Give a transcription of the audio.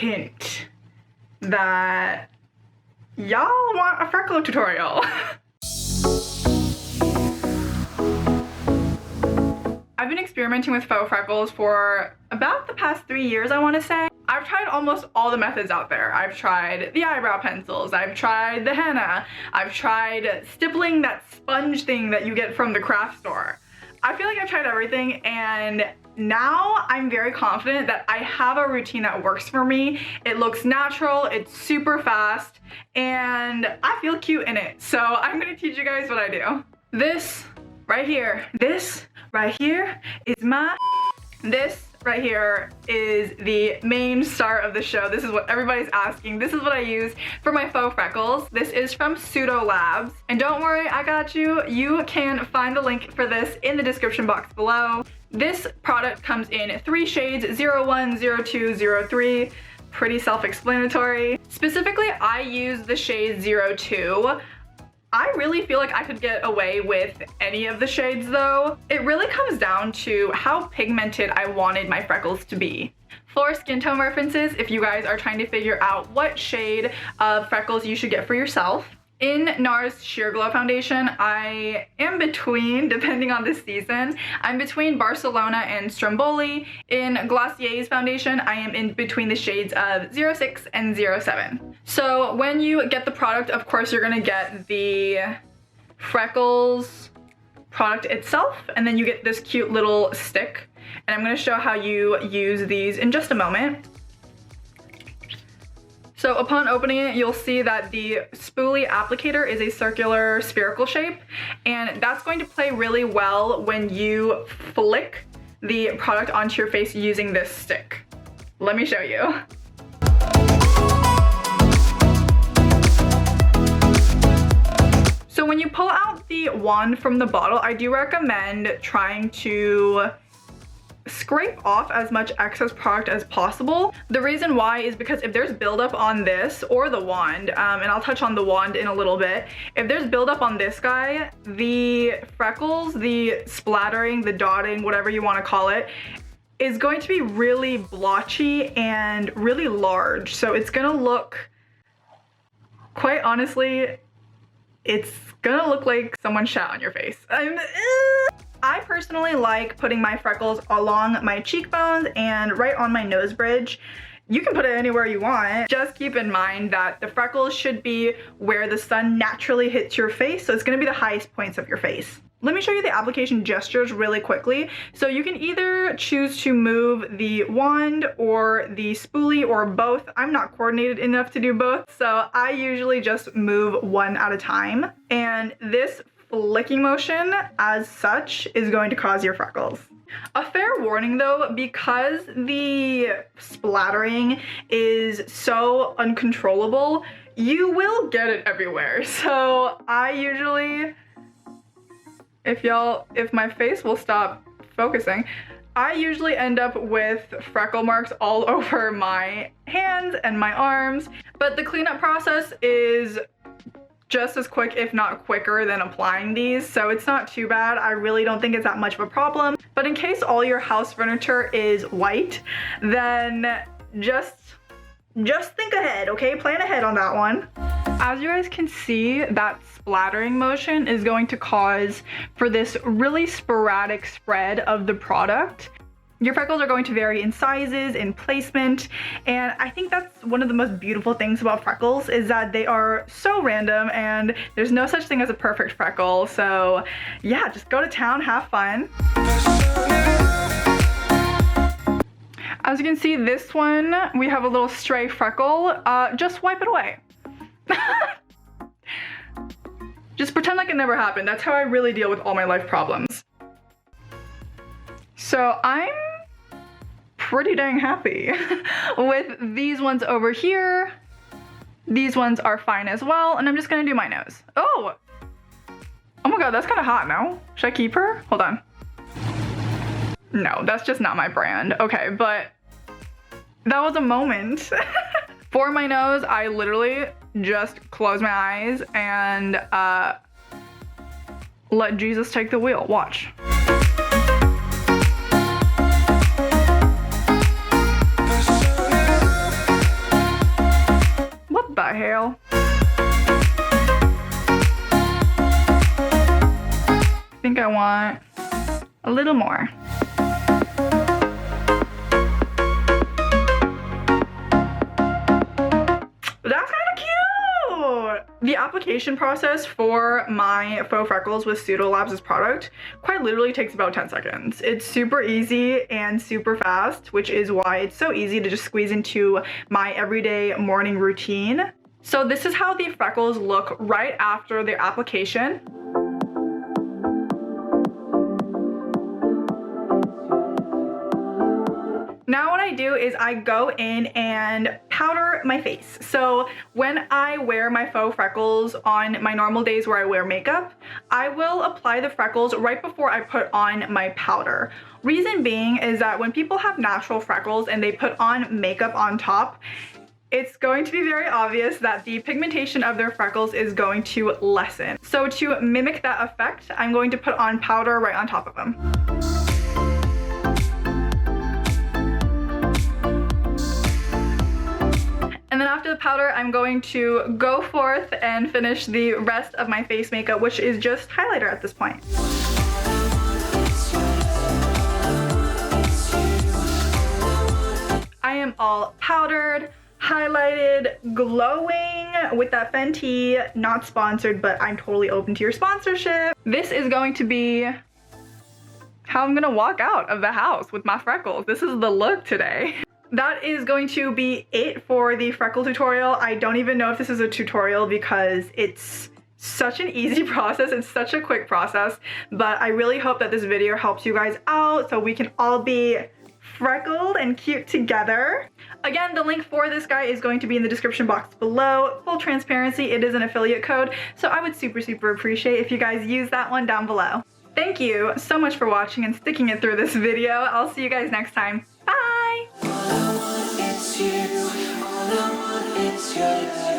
hint that y'all want a freckle tutorial. I've been experimenting with faux freckles for about the past 3 years, I want to say. I've tried almost all the methods out there. I've tried the eyebrow pencils, I've tried the henna, I've tried stippling that sponge thing that you get from the craft store. I feel like I've tried everything, and now I'm very confident that I have a routine that works for me. It looks natural, it's super fast, and I feel cute in it. So I'm gonna teach you guys what I do. This right here is my, this right here is the main star of the show. This is what everybody's asking. This is what I use for my faux freckles. This is from PseudoLabs. And don't worry, I got you. You can find the link for this in the description box below. This product comes in 3 shades, 01, 02, 03. Pretty self-explanatory. Specifically, I use the shade 02. I really feel like I could get away with any of the shades though. It really comes down to how pigmented I wanted my freckles to be. For skin tone references, if you guys are trying to figure out what shade of freckles you should get for yourself, in NARS Sheer Glow Foundation, I am between, depending on the season, I'm between Barcelona and Stromboli. In Glossier's foundation, I am in between the shades of 06 and 07. So when you get the product, of course, you're gonna get the freckles product itself, and then you get this cute little stick. And I'm gonna show how you use these in just a moment. So upon opening it, you'll see that the Spoolie Applicator is a circular spherical shape, and that's going to play really well when you flick the product onto your face using this stick. Let me show you. So when you pull out the wand from the bottle, I do recommend trying to scrape off as much excess product as possible. The reason why is because if there's buildup on this or the wand, and I'll touch on the wand in a little bit, if there's buildup on this guy, the freckles, the splattering, the dotting, whatever you want to call it, is going to be really blotchy and really large. So it's gonna look, quite honestly, it's gonna look like someone shat on your face. I personally like putting my freckles along my cheekbones and right on my nose bridge. You can put it anywhere you want. Just keep in mind that the freckles should be where the sun naturally hits your face, so it's gonna be the highest points of your face. Let me show you the application gestures really quickly. So you can either choose to move the wand or the spoolie or both. I'm not coordinated enough to do both, so I usually just move one at a time. And this flicking motion as such is going to cause your freckles. A fair warning though, because the splattering is so uncontrollable, you will get it everywhere. So I usually, if my face will stop focusing, I usually end up with freckle marks all over my hands and my arms, but the cleanup process is just as quick, if not quicker, than applying these, so it's not too bad. I really don't think it's that much of a problem. But in case all your house furniture is white, then just think ahead, okay? Plan ahead on that one. As you guys can see, that splattering motion is going to cause for this really sporadic spread of the product. Your freckles are going to vary in sizes, in placement, and I think that's one of the most beautiful things about freckles is that they are so random and there's no such thing as a perfect freckle. So yeah, just go to town, have fun. As you can see, this one, we have a little stray freckle. Just wipe it away. Just pretend like it never happened. That's how I really deal with all my life problems. So I'm pretty dang happy with these ones over here. These ones are fine as well, and I'm just gonna do my nose. Oh my god, that's kind of hot, no? Should I keep her? Hold on. No, that's just not my brand. Okay, but that was a moment. For my nose, I literally just close my eyes and let Jesus take the wheel. Watch. The hell? I think I want a little more. That's kind of cute! The application process for my Faux Freckles with PseudoLabs' product quite literally takes about 10 seconds. It's super easy and super fast, which is why it's so easy to just squeeze into my everyday morning routine. So this is how the freckles look right after their application. Now what I do is I go in and powder my face. So when I wear my faux freckles on my normal days where I wear makeup, I will apply the freckles right before I put on my powder. Reason being is that when people have natural freckles and they put on makeup on top, it's going to be very obvious that the pigmentation of their freckles is going to lessen. So to mimic that effect, I'm going to put on powder right on top of them. And then after the powder, I'm going to go forth and finish the rest of my face makeup, which is just highlighter at this point. I am all powdered, highlighted, glowing with that Fenty, not sponsored, but I'm totally open to your sponsorship. This is going to be how I'm gonna walk out of the house with my freckles. This is the look today. That is going to be it for the freckle tutorial. I don't even know if this is a tutorial because it's such an easy process. It's such a quick process, but I really hope that this video helps you guys out so we can all be freckled and cute together. Again, the link for this guy is going to be in the description box below. Full transparency, it is an affiliate code, so I would super appreciate if you guys use that one down below. Thank you so much for watching and sticking it through this video. I'll see you guys next time. Bye! All I want is you. All I want is your love.